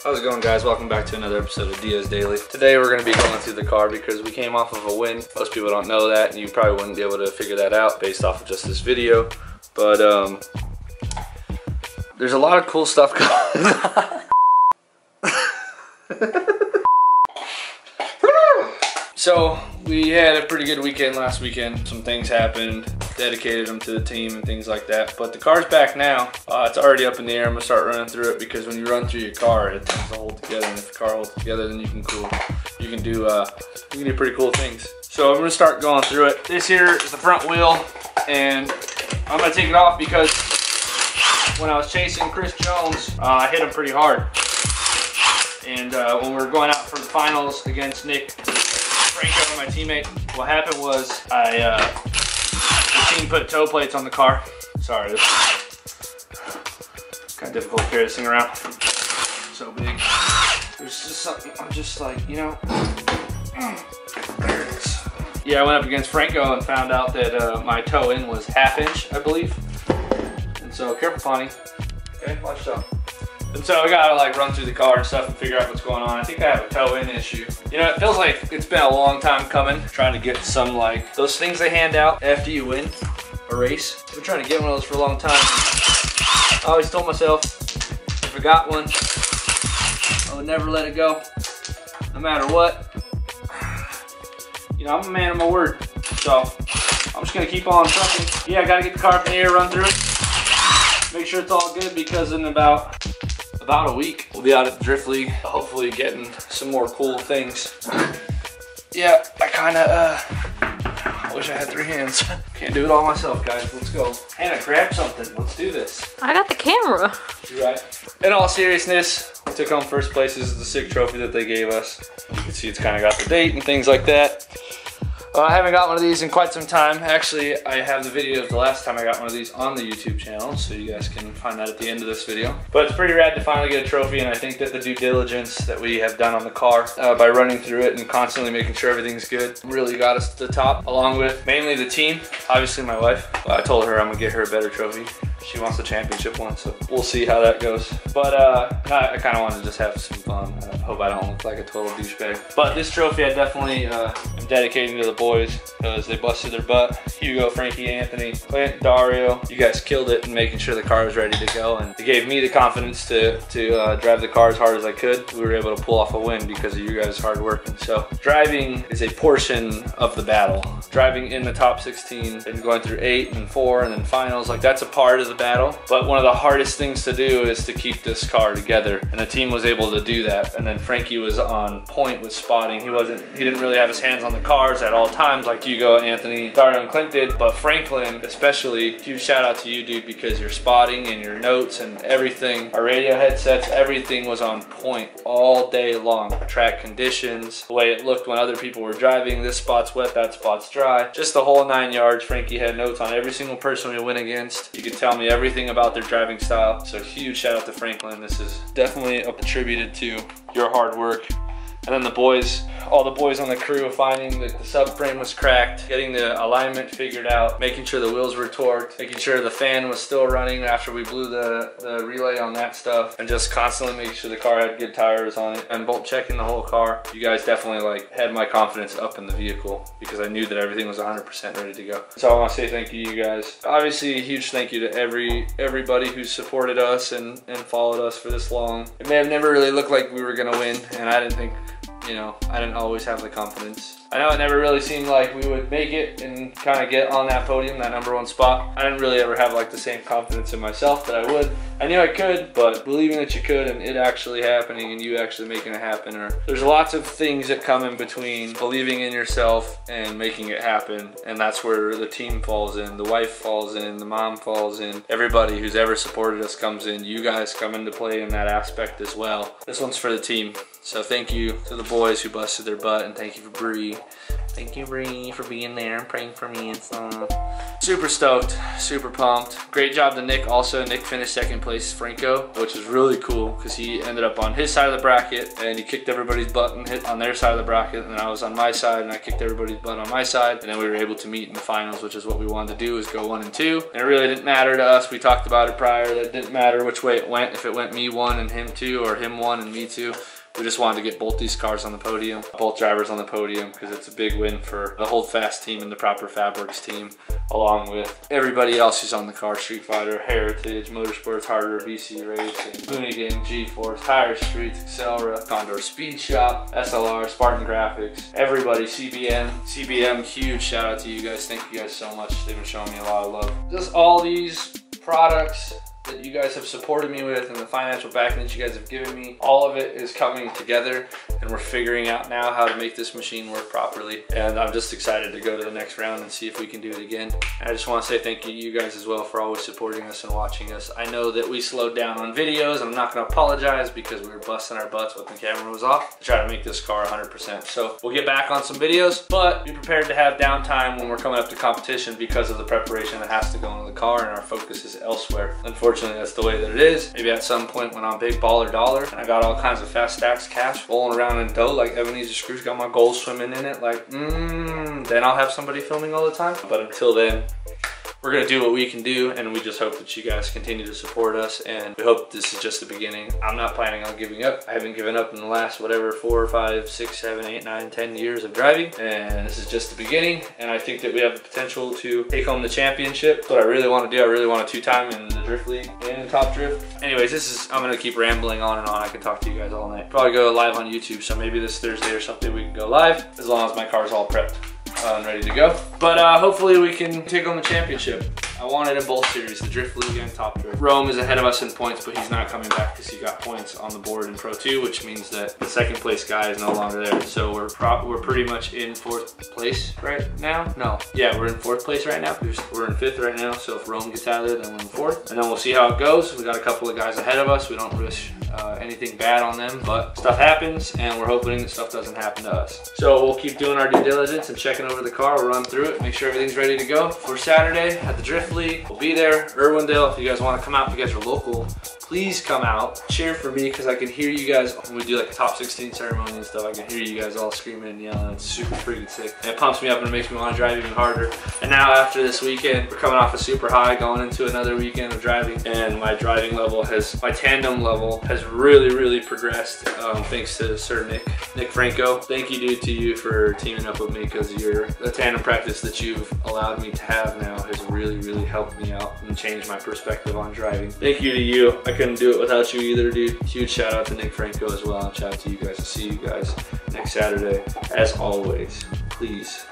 How's it going, guys? Welcome back to another episode of Diaz Daily. Today we're going to be going through the car because we came off of a win. Most people don't know that, and you probably wouldn't be able to figure that out based off of just this video. But there's a lot of cool stuff going on. So we had a pretty good weekend last weekend. Some things happened, dedicated them to the team and things like that. But the car's back now. It's already up in the air. I'm gonna start running through it because when you run through your car, it tends to hold together. And if the car holds together, then you can do pretty cool things. So I'm gonna start going through it. This here is the front wheel, and I'm gonna take it off because when I was chasing Chris Jones, I hit him pretty hard. And when we were going out for the finals against Nick Franco, my teammate, what happened was the team put toe plates on the car. Sorry, this is kind of difficult to carry this thing around. So big. There's just something, I'm just like, you know, there it is. Yeah, I went up against Franco and found out that my toe in was ½ inch, I believe. And so, careful, Pawnee. Okay, watch yourself. And so I gotta like run through the car and stuff and figure out what's going on. I think I have a toe in issue. You know, it feels like it's been a long time coming, trying to get some like, those things they hand out after you win a race. I've been trying to get one of those for a long time. I always told myself, if I got one, I would never let it go, no matter what. You know, I'm a man of my word. So I'm just gonna keep on trucking. Yeah, I gotta get the car up in the air, run through it. Make sure it's all good because in about a week, we'll be out at the Drift League, hopefully getting some more cool things. Yeah, I wish I had 3 hands. Can't do it all myself, guys. Let's go. Hannah, grab something. Let's do this. I got the camera. You're right. In all seriousness, we took home first place. This is the sick trophy that they gave us. You can see it's kind of got the date and things like that. I haven't got one of these in quite some time. Actually, I have the video of the last time I got one of these on the YouTube channel, so you guys can find that at the end of this video. But it's pretty rad to finally get a trophy, and I think that the due diligence that we have done on the car by running through it and constantly making sure everything's good really got us to the top, along with mainly the team, obviously my wife. I told her I'm gonna get her a better trophy. She wants the championship one, so we'll see how that goes. But I kind of want to just have some fun. I hope I don't look like a total douchebag. But this trophy I definitely am dedicating to the boys because they busted their butt. Hugo, Frankie, Anthony, Clint, Dario, you guys killed it in making sure the car was ready to go, and it gave me the confidence to drive the car as hard as I could. We were able to pull off a win because of you guys' hard work. And so driving is a portion of the battle. Driving in the top 16 and going through 8 and 4 and then finals, like that's a part of the battle. But one of the hardest things to do is to keep this car together, and the team was able to do that. And then Frankie was on point with spotting. He didn't really have his hands on the cars at all times like Hugo, Anthony, Dario, and Clint did. But Franklin especially, huge shout out to you, dude, because your spotting and your notes and everything, our radio headsets, everything was on point all day long. Track conditions, the way it looked when other people were driving, this spot's wet, that spot's dry, just the whole 9 yards. Frankie had notes on every single person we went against. You could tell me everything about their driving style. So huge shout out to Franklin. This is definitely attributed to your hard work. And then the boys, all the boys on the crew, finding that the subframe was cracked, getting the alignment figured out, making sure the wheels were torqued, making sure the fan was still running after we blew the relay on that stuff, and just constantly making sure the car had good tires on it, and bolt checking the whole car. You guys definitely like had my confidence up in the vehicle because I knew that everything was 100% ready to go. So I want to say thank you to you guys. Obviously, a huge thank you to everybody who supported us and followed us for this long. It may have never really looked like we were gonna win, and I didn't think, you know, I didn't always have the confidence. I know it never really seemed like we would make it and kind of get on that podium, that #1 spot. I didn't really ever have like the same confidence in myself that I would. I knew I could, but believing that you could and it actually happening and you actually making it happen, or there's lots of things that come in between believing in yourself and making it happen. And that's where the team falls in, the wife falls in, the mom falls in, everybody who's ever supported us comes in. You guys come into play in that aspect as well. This one's for the team. So thank you to the boys who busted their butt, and thank you for Bree Thank you, Bree, for being there and praying for me and stuff. Super stoked, super pumped. Great job to Nick also. Nick finished second place Franco, which is really cool because he ended up on his side of the bracket and he kicked everybody's butt and hit on their side of the bracket, and then I was on my side and I kicked everybody's butt on my side, and then we were able to meet in the finals, which is what we wanted to do, is go 1 and 2. And it really didn't matter to us. We talked about it prior that it didn't matter which way it went, if it went me 1 and him 2 or him 1 and me 2. We just wanted to get both these cars on the podium, both drivers on the podium, because it's a big win for the Holdfast team and the Proper Fabrics team, along with everybody else who's on the car: Street Fighter, Heritage, Motorsports, Harder, BC Racing, Hoonigan, G-Force, Tire Streets, Accelera, Condor Speed Shop, SLR, Spartan Graphics, everybody, CBM, huge shout out to you guys. Thank you guys so much. They've been showing me a lot of love. Just all these products that you guys have supported me with and the financial backing that you guys have given me, all of it is coming together, and we're figuring out now how to make this machine work properly. And I'm just excited to go to the next round and see if we can do it again. And I just want to say thank you to you guys as well for always supporting us and watching us. I know that we slowed down on videos, and I'm not going to apologize because we were busting our butts when the camera was off to try to make this car 100%. So we'll get back on some videos, but be prepared to have downtime when we're coming up to competition because of the preparation that has to go into the car, and our focus is elsewhere. Unfortunately, that's the way that it is. Maybe at some point when I'm big baller dollar and I got all kinds of fast stacks cash rolling around in dough like Ebenezer Scrooge, got my gold swimming in it, like then I'll have somebody filming all the time. But until then, we're gonna do what we can do, and we just hope that you guys continue to support us, and we hope this is just the beginning. I'm not planning on giving up. I haven't given up in the last whatever 4, 5, 6, 7, 8, 9, 10 years of driving, and this is just the beginning. And I think that we have the potential to take home the championship. That's what I really want to do. I really want a 2-time in the Drift League and Top Drift. Anyways, I'm gonna keep rambling on and on. I can talk to you guys all night. Probably go live on YouTube, so maybe this Thursday or something we can go live, as long as my car's all prepped and ready to go. But hopefully we can take home the championship. I want it in both series, the Drift League and Top Drift. Rome is ahead of us in points, but he's not coming back because he got points on the board in Pro 2, which means that the second place guy is no longer there. So we're pretty much in 4th place right now. No, yeah, we're in 4th place right now. We're in 5th right now. So if Rome gets out of there, then we're in 4th, and then we'll see how it goes. We got a couple of guys ahead of us. We don't risk anything bad on them, but stuff happens, and we're hoping that stuff doesn't happen to us. So we'll keep doing our due diligence and checking over the car. We'll run through it, make sure everything's ready to go for Saturday at the Drift League. We'll be there, Irwindale. If you guys want to come out, if you guys are local, please come out, cheer for me, because I can hear you guys when we do like a top 16 ceremony and stuff. I can hear you guys all screaming and yelling. It's super freaking sick, and it pumps me up and it makes me want to drive even harder. And now after this weekend, we're coming off a super high, going into another weekend of driving, and my driving level my tandem level has really progressed, thanks to Sir Nick Franco. Thank you, dude, to you for teaming up with me, because the tandem practice that you've allowed me to have now has really helped me out and changed my perspective on driving. Thank you to you. I couldn't do it without you either, dude. Huge shout out to Nick Franco as well, and shout out to you guys. I'll see you guys next Saturday. As always, please